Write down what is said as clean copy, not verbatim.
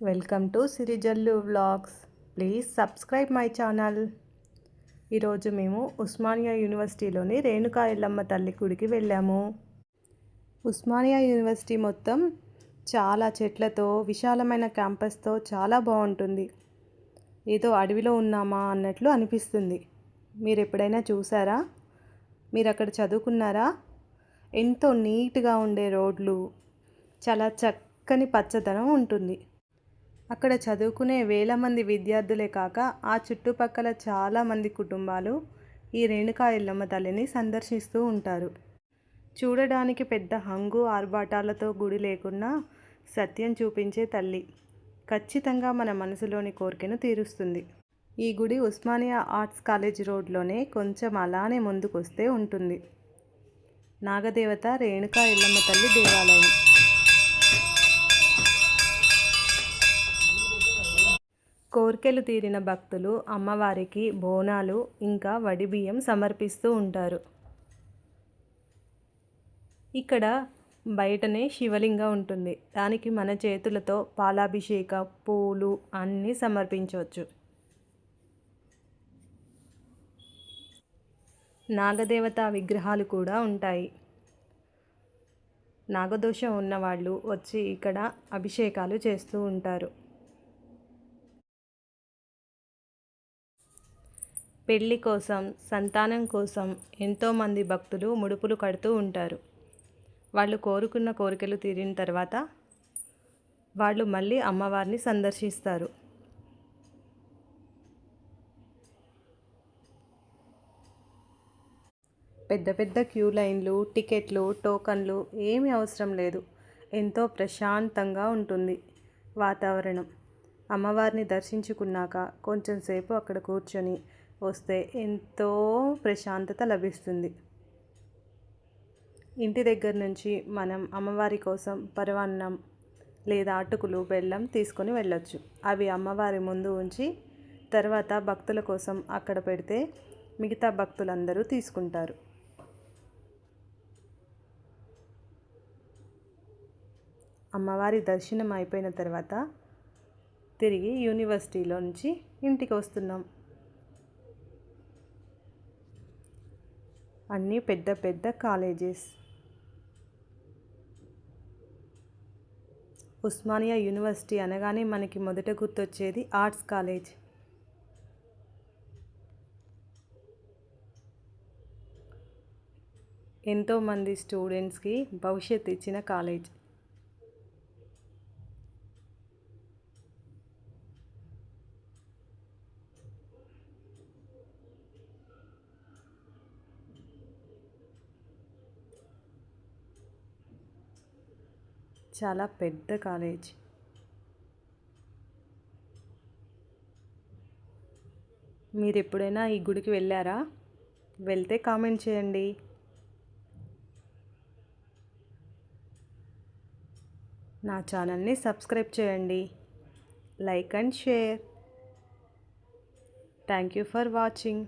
Welcome to Sirijallu vlogs. Please subscribe my channel. ఈరోజు మేము ఉస్మానియా యూనివర్సిటీలోని రేణుకా ఎల్లమ్మ తల్లి గుడికి వెళ్ళాము. ఉస్మానియా యూనివర్సిటీ మొత్తం చాలా చెట్లతో విశాలమైన క్యాంపస్తో చాలా బాగుంటుంది. ఏదో అడవిలో ఉన్నామా అన్నట్లు అనిపిస్తుంది. మీరు ఎప్పుడైనా చూసారా? మీరు అక్కడ చదువుకున్నారా? ఎంతో నీట్గా ఉండే రోడ్లు, చాలా చక్కని పచ్చదనం ఉంటుంది. అక్కడ చదువుకునే వేల మంది విద్యార్థులే కాక ఆ చుట్టుపక్కల చాలామంది కుటుంబాలు ఈ రేణుకా ఎల్లమ్మ తల్లిని సందర్శిస్తూ ఉంటారు. చూడడానికి పెద్ద హంగు ఆర్భాటాలతో గుడి లేకున్నా సత్యం చూపించే తల్లి ఖచ్చితంగా మన మనసులోని కోరికను తీరుస్తుంది. ఈ గుడి ఉస్మానియా ఆర్ట్స్ కాలేజ్ రోడ్లోనే కొంచెం అలానే ముందుకొస్తే ఉంటుంది. నాగదేవత రేణుకా ఎల్లమ్మ తల్లి దేవాలయం. కోర్కెలు తీరిన భక్తులు అమ్మవారికి బోనాలు ఇంకా వడిబియ్యం సమర్పిస్తూ ఉంటారు. ఇక్కడ బయటనే శివలింగం ఉంటుంది. దానికి మన చేతులతో పాలాభిషేక పూలు అన్నీ సమర్పించవచ్చు. నాగదేవత విగ్రహాలు కూడా ఉంటాయి. నాగదోషం ఉన్నవాళ్ళు వచ్చి ఇక్కడ అభిషేకాలు చేస్తూ ఉంటారు. పెళ్లి కోసం, సంతానం కోసం ఎంతోమంది భక్తులు ముడుపులు కడుతూ ఉంటారు. వాళ్ళు కోరుకున్న కోరికలు తీరిన తర్వాత వాళ్ళు మళ్ళీ అమ్మవారిని సందర్శిస్తారు. పెద్ద పెద్ద క్యూ లైన్లు, టికెట్లు, టోకన్లు ఏమీ అవసరం లేదు. ఎంతో ప్రశాంతంగా ఉంటుంది వాతావరణం. అమ్మవారిని దర్శించుకున్నాక కొంచెం సేపు అక్కడ కూర్చొని వస్తే ఎంతో ప్రశాంతత లభిస్తుంది. ఇంటి దగ్గర నుంచి మనం అమ్మవారి కోసం పరవాన్నం లేదా అటుకులు, బెల్లం తీసుకొని వెళ్ళొచ్చు. అవి అమ్మవారి ముందు ఉంచి తర్వాత భక్తుల కోసం అక్కడ పెడితే మిగతా భక్తులందరూ తీసుకుంటారు. అమ్మవారి దర్శనం అయిపోయిన తర్వాత తిరిగి యూనివర్సిటీలో నుంచి ఇంటికి వస్తున్నాం. అన్నీ పెద్ద పెద్ద కాలేజెస్. ఉస్మానియా యూనివర్సిటీ అనగానే మనకి మొదట గుర్తొచ్చేది ఆర్ట్స్ కాలేజ్. ఎంతోమంది స్టూడెంట్స్కి భవిష్యత్తు ఇచ్చిన కాలేజ్. చాలా పెద్ద కాలేజ్. మీరు ఎప్పుడైనా ఈ గుడికి వెళ్ళారా? వెళ్తే కామెంట్ చేయండి. నా ఛానల్ని సబ్స్క్రైబ్ చేయండి. Like and share. Thank you for watching.